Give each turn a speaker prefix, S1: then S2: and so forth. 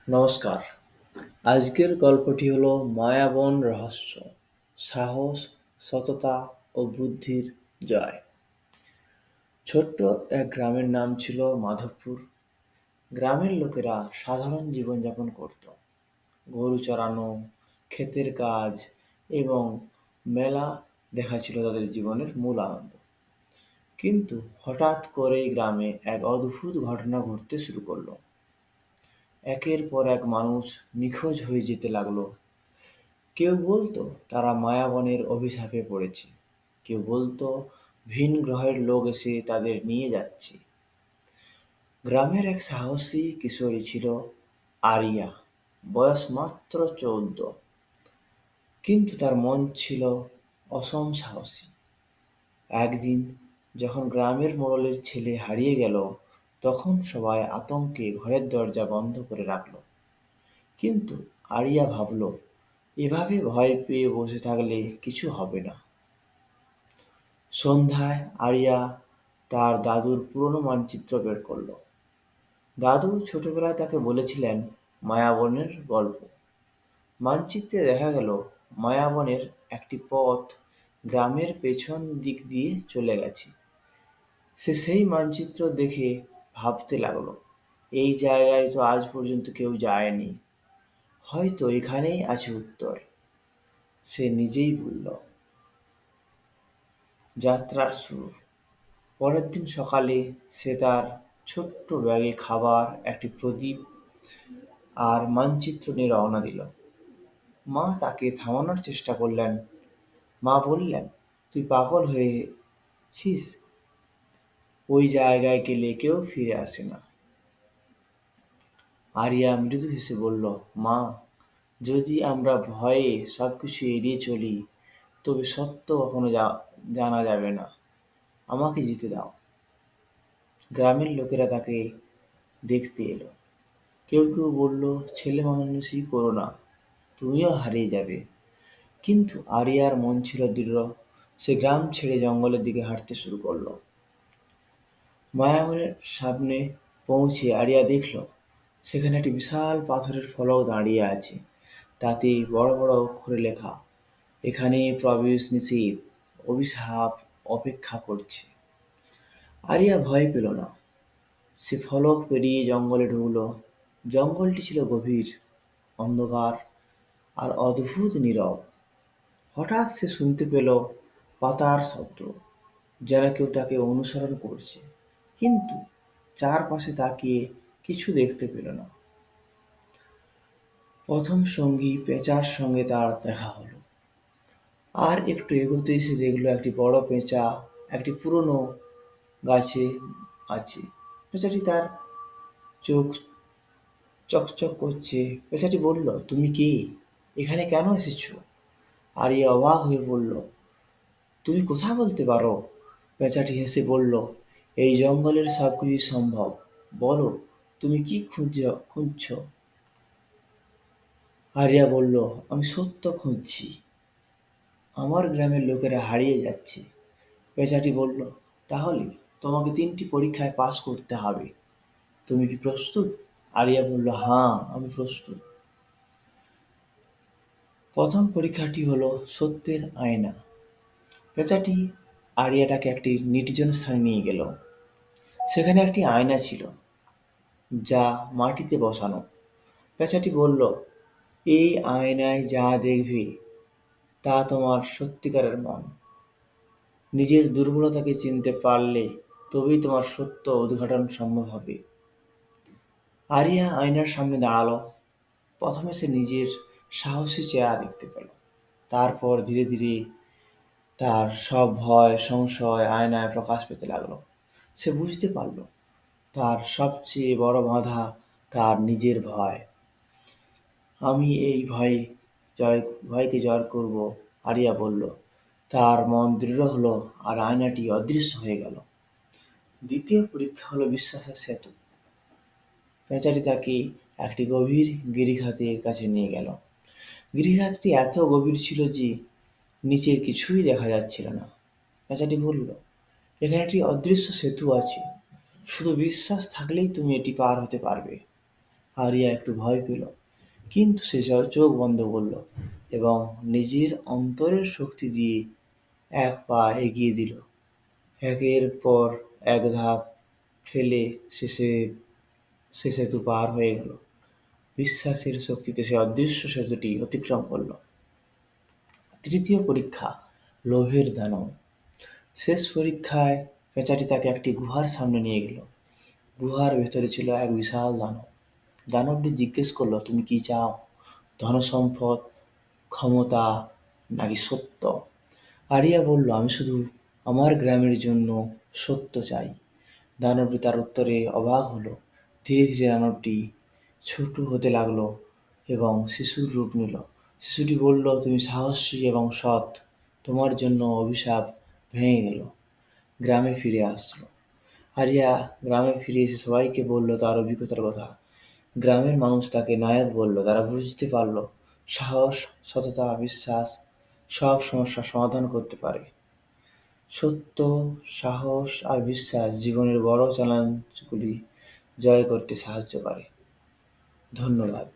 S1: নমস্কার। আজকের গল্পটি হলো মায়াবন রহস্য, সাহস, সততা ও বুদ্ধির জয়। ছোট্ট এক গ্রামের নাম ছিল মাধবপুর। গ্রামের লোকেরা সাধারণ জীবনযাপন করত। গরু চরানো, ক্ষেতের কাজ এবং মেলা দেখা ছিল তাদের জীবনের মূল আনন্দ। কিন্তু হঠাৎ করেই গ্রামে এক অদ্ভুত ঘটনা ঘটতে শুরু করলো। একের পর এক মানুষ নিখোঁজ হয়ে যেতে লাগলো। কেউ বলতো তারা মায়াবনের অভিশাপে পড়েছে, কেউ বলতো ভিন গ্রহের লোক এসে তাদের নিয়ে যাচ্ছে। গ্রামের এক সাহসী কিশোরী ছিল আরিয়া, বয়স মাত্র 14, কিন্তু তার মন ছিল অসম সাহসী। একদিন যখন গ্রামের মোড়লের ছেলে হারিয়ে গেল, তখন সবাই আতঙ্কে ঘরের দরজা বন্ধ করে রাখলো। কিন্তু আরিয়া ভাবল, এভাবে ভয় পেয়ে বসে থাকলে কিছু হবে না। সন্ধ্যায় আরিয়া তার দাদুর পুরনো মানচিত্র বের করলো। দাদু ছোটবেলায় তাকে বলেছিলেন মায়াবনের গল্প। মানচিত্রে দেখা গেল মায়াবনের একটি পথ গ্রামের পেছন দিক দিয়ে চলে গেছে। সে সেই মানচিত্র দেখে ভাবতে লাগলো, এই জায়গায় তো আজ পর্যন্ত কেউ যায়নি, হয়তো এখানেই আছে উত্তর। সে নিজেই বলল। যাত্রার শুরু। পরের দিন সকালে সে তার ছোট্ট ব্যাগে খাবার, একটি প্রদীপ আর মানচিত্র নিয়ে রওনা দিল। মা তাকে থামানোর চেষ্টা করলেন। মা বললেন, তুই পাগল হয়েছিস, ওই জায়গায় গেলে কেউ ফিরে আসে না। আরিয়া মৃদু হেসে বলল, মা, যদি আমরা ভয়ে সবকিছু এড়িয়ে চলি, তবে সত্য কখনো জানা যাবে না। আমাকে যেতে দাও। গ্রামের লোকেরা তাকে দেখতে এলো। কেউ কেউ বলল, ছেলে মানুষই করো না, তুমিও হারিয়ে যাবে। কিন্তু আরিয়ার মন ছিল দৃঢ়। সে গ্রাম ছেড়ে জঙ্গলের দিকে হাঁটতে শুরু করলো। মায়াবনের সামনে পৌঁছে আরিয়া দেখল, সেখানে একটি বিশাল পাথরের ফলক দাঁড়িয়ে আছে। তাতে বড় বড় অক্ষরে লেখা, এখানে প্রবেশ নিষেধ, অভিশাপ অপেক্ষা করছে। আরিয়া ভয় পেল না। সে ফলক পেরিয়ে জঙ্গলে ঢুকল। জঙ্গলটি ছিল গভীর, অন্ধকার আর অদ্ভুত নীরব। হঠাৎ সে শুনতে পেল পাতার শব্দ, যেন কেউ তাকে অনুসরণ করছে। কিন্তু চারপাশে তাকিয়ে কিছু দেখতে পেল না। প্রথম সঙ্গী পেঁচার সঙ্গে তার দেখা হলো। আর একটু এগোতেই সে দেখল একটি বড় পেঁচা একটি পুরনো গাছে আছে। পেঁচাটি তার চোখ চকচক করছে। পেঁচাটি বলল, তুমি কে? এখানে কেন এসেছো? আরিয়া অবাক হয়ে বলল, তুমি কথা বলতে পারো? পেঁচাটি হেসে বলল, এই জঙ্গলের সবকিছু সম্ভব। বলো, তুমি কি খুঁজছো? আরিয়া বলল, আমি সত্য খুঁজছি। আমার গ্রামের লোকেরা হারিয়ে যাচ্ছে। পেঁচাটি বলল, তাহলে তোমাকে 3টি পরীক্ষায় পাস করতে হবে। তুমি কি প্রস্তুত? আরিয়া বলল, হ্যাঁ, আমি প্রস্তুত। প্রথম পরীক্ষাটি হলো সত্যের আয়না। পেঁচাটি আরিয়াটাকে একটি নির্জন স্থানে নিয়ে গেল। সেখানে একটি আয়না ছিল, যা মাটিতে বসানো। পেঁচাটি বলল, এই আয়নায় যা দেখবে তা তোমার সত্যিকারের মন। নিজের দুর্বলতাকে চিনতে পারলে তবেই তোমার সত্য উদ্ঘাটন সম্ভব হবে। আরিয়া আয়নার সামনে দাঁড়ালো। প্রথমে সে নিজের সাহসী চেহারা দেখতে পেল। তারপর ধীরে ধীরে তার সব ভয় সংশয় আয়নায় প্রকাশ পেতে লাগলো। সে বুঝতে পারল তার সবচেয়ে বড় বাধা তার নিজের ভয়। আমি এই ভয়কে জয় করব, আরিয়া বলল। তার মন দৃঢ় হলো আর আয়নাটি অদৃশ্য হয়ে গেল। দ্বিতীয় পরীক্ষা হলো বিশ্বাসের সেতু। পেঁচাটি তাকে একটি গভীর গিরিখাতের কাছে নিয়ে গেল। গিরিখাতটি এত গভীর ছিল যে নিচের কিছুই দেখা যাচ্ছিল না। পেঁচাটি বলল, এখানে একটি অদৃশ্য সেতু আছে, শুধু বিশ্বাস থাকলেই তুমি এটি পার হতে পারবে। আরিয়া একটু ভয় পেল, কিন্তু সে চোখ বন্ধ করল এবং নিজের অন্তরের শক্তি দিয়ে এক পা এগিয়ে দিল। একের পর এক ধাপ ফেলে শেষে সে সেতু পার হয়ে গেল। বিশ্বাসের শক্তিতে সে অদৃশ্য সেতুটি অতিক্রম করল। তৃতীয় পরীক্ষা, লোভের দানব। শেষ পরীক্ষায় পেঁচাটি তাকে একটি গুহার সামনে নিয়ে গেল। গুহার ভেতরে ছিল এক বিশাল দানব। দানবটি জিজ্ঞেস করলো, তুমি কি চাও? ধনসম্পদ, ক্ষমতা, নাকি সত্য? আরিয়া বলল, আমি শুধু আমার গ্রামের জন্য সত্য চাই। দানবটি তার উত্তরে অবাক হলো। ধীরে ধীরে দানবটি ছোট হতে লাগলো এবং শিশুর রূপ নিল। শিশুটি বলল, তুমি সাহসী এবং সৎ। তোমার জন্য অভিশাপ ভেঙে গেল। গ্রামে ফিরে আসলো। আরিয়া গ্রামে ফিরে এসে সবাইকে বলল তার অভিজ্ঞতার কথা। গ্রামের মানুষ তাকে নায়ক বলল। তারা বুঝতে পারল সাহস, সততা, বিশ্বাস সব সমস্যার সমাধান করতে পারে। সত্য, সাহস আর বিশ্বাস জীবনের বড় চ্যালেঞ্জগুলি জয় করতে সাহায্য করে। ধন্যবাদ।